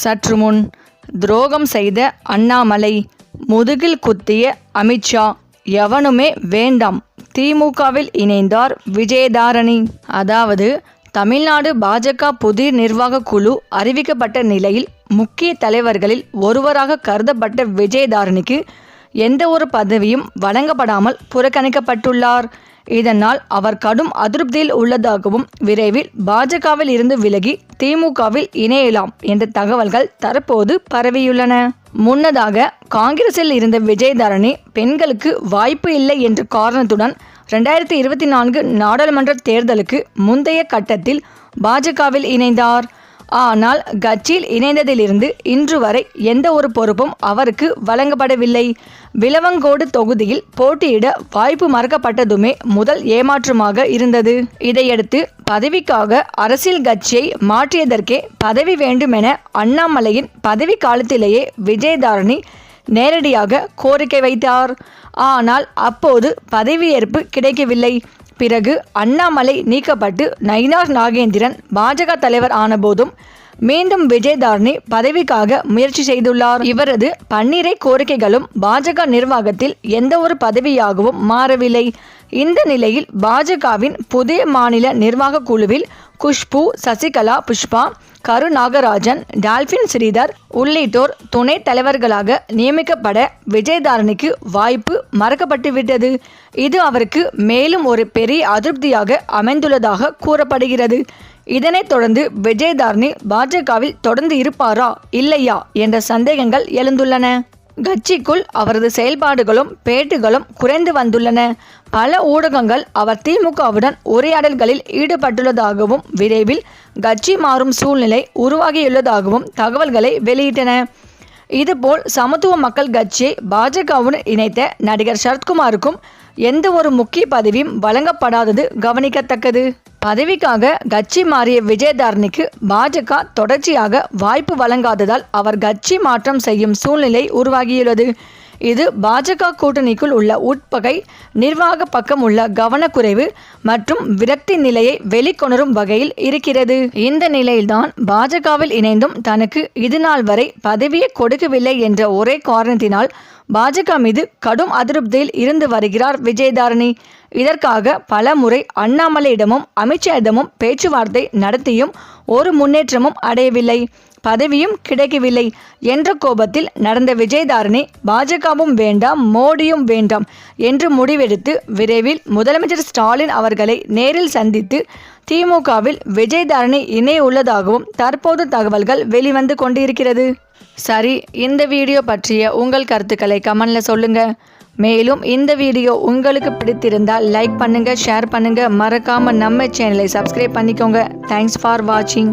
சற்று முன் துரோகம் செய்த அண்ணாமலை, முதுகில் குத்திய அமித்ஷா, எவனுமே வேண்டாம், திமுகவில் இணைந்தார் விஜயதாரணி. அதாவது தமிழ்நாடு பாஜக புதிய நிர்வாக குழு அறிவிக்கப்பட்ட நிலையில் முக்கிய தலைவர்களில் ஒருவராக கருதப்பட்ட விஜயதாரணிக்கு எந்த ஒரு பதவியும் வழங்கப்படாமல் புறக்கணிக்கப்பட்டுள்ளார். இதனால் அவர் கடும் அதிருப்தியில் உள்ளதாகவும் விரைவில் பாஜகவில் இருந்து விலகி திமுகவில் இணையலாம் என்ற தகவல்கள் தற்போது பரவியுள்ளன. முன்னதாக காங்கிரஸில் இருந்த விஜயதாரணி பெண்களுக்கு வாய்ப்பு இல்லை என்ற காரணத்துடன் 2024 நாடாளுமன்ற தேர்தலுக்கு முந்தைய கட்டத்தில் பாஜகவில் இணைந்தார். ஆனால் கட்சியில் இணைந்ததிலிருந்து இன்று வரை எந்த ஒரு பொறுப்பும் அவருக்கு வழங்கப்படவில்லை. விளவங்கோடு தொகுதியில் போட்டியிட வாய்ப்பு மறுக்கப்பட்டதுமே முதல் ஏமாற்றமாக இருந்தது. இதையடுத்து பதவிக்காக அரசியல் கட்சியை மாற்றியதற்கே பதவி வேண்டுமென அண்ணாமலையின் பதவி காலத்திலேயே விஜயதாரணி நேரடியாக கோரிக்கை வைத்தார். ஆனால் அப்போது பதவியேற்பு கிடைக்கவில்லை. பிறகு அண்ணாமலை நீக்கப்பட்டு நயினார் நாகேந்திரன் பாஜக தலைவர் ஆனபோதும் மீண்டும் விஜயதாரணி பதவிக்காக முயற்சி செய்துள்ளார். இவரது பன்னிரை கோரிக்கைகளும் பாஜக நிர்வாகத்தில் எந்த ஒரு பதவியாகவும் மாறவில்லை. இந்த நிலையில் பாஜகவின் புதிய மாநில நிர்வாக குழுவில் குஷ்பு, சசிகலா, புஷ்பா, கரு நாகராஜன், டால்பின் ஸ்ரீதர் உள்ளிட்டோர் துணை தலைவர்களாக நியமிக்கப்பட விஜயதாரணிக்கு வாய்ப்பு மறுக்கப்பட்டுவிட்டது. இது அவருக்கு மேலும் ஒரு பெரிய அதிருப்தியாக அமைந்துள்ளதாக கூறப்படுகிறது. இதனைத் தொடர்ந்து விஜயதாரணி பாஜகவில் தொடர்ந்து இருப்பாரா இல்லையா என்ற சந்தேகங்கள் எழுந்துள்ளன. கட்சிக்குள் அவரது செயல்பாடுகளும் பேட்டிகளும் குறைந்து வந்துள்ளன. பல ஊடகங்கள் அவர் திமுகவுடன் உரையாடல்களில் ஈடுபட்டுள்ளதாகவும் விரைவில் கட்சி மாறும் சூழ்நிலை உருவாகியுள்ளதாகவும் தகவல்களை வெளியிட்டன. இதுபோல் சமத்துவ மக்கள் கட்சியை பாஜகவுடன் இணைத்த நடிகர் சரத்குமாருக்கும் எந்த ஒரு முக்கிய பதவியும் வழங்கப்படாதது கவனிக்கத்தக்கது. பதவிக்காக கட்சி மாறிய விஜயதாரணிக்கு பாஜக தொடர்ச்சியாக வாய்ப்பு வழங்காததால் அவர் கட்சி மாற்றம் செய்யும் சூழ்நிலை உருவாகியுள்ளது. இது பாஜக கூட்டணிக்குள் உள்ள உட்பகை, நிர்வாக பக்கம் உள்ள கவனக்குறைவு மற்றும் விரக்தி நிலையை வெளிக்கொணரும் வகையில் இருக்கிறது. இந்த நிலையில்தான் பாஜகவில் இணைந்தும் தனக்கு இதுநாள் வரை பதவியை கொடுக்கவில்லை என்ற ஒரே காரணத்தினால் பாஜக மீது கடும் அதிருப்தியில் இருந்து வருகிறார் விஜயதாரணி. இதற்காக பல முறை அண்ணாமலையிடமும் அமித்ஷாவிடமும் பேச்சுவார்த்தை நடத்தியும் ஒரு முன்னேற்றமும் அடையவில்லை, பதவியும் கிடைக்கவில்லை என்ற கோபத்தில் நடந்த விஜயதாரணி பாஜகவும் வேண்டாம், மோடியும் வேண்டாம் என்று முடிவெடுத்து விரைவில் முதலமைச்சர் ஸ்டாலின் அவர்களை நேரில் சந்தித்து திமுகவில் விஜயதாரணி இணைய உள்ளதாகவும் தற்போது தகவல்கள் வெளிவந்து கொண்டிருக்கிறது. சரி, இந்த வீடியோ பற்றிய உங்கள் கருத்துக்களை கமெண்ட்ல சொல்லுங்க. மேலும் இந்த வீடியோ உங்களுக்கு பிடித்திருந்தால் லைக் பண்ணுங்க, ஷேர் பண்ணுங்க, மறக்காம நம்ம சேனலை சப்ஸ்கிரைப் பண்ணிக்கோங்க. தேங்க்ஸ் ஃபார் வாட்சிங்.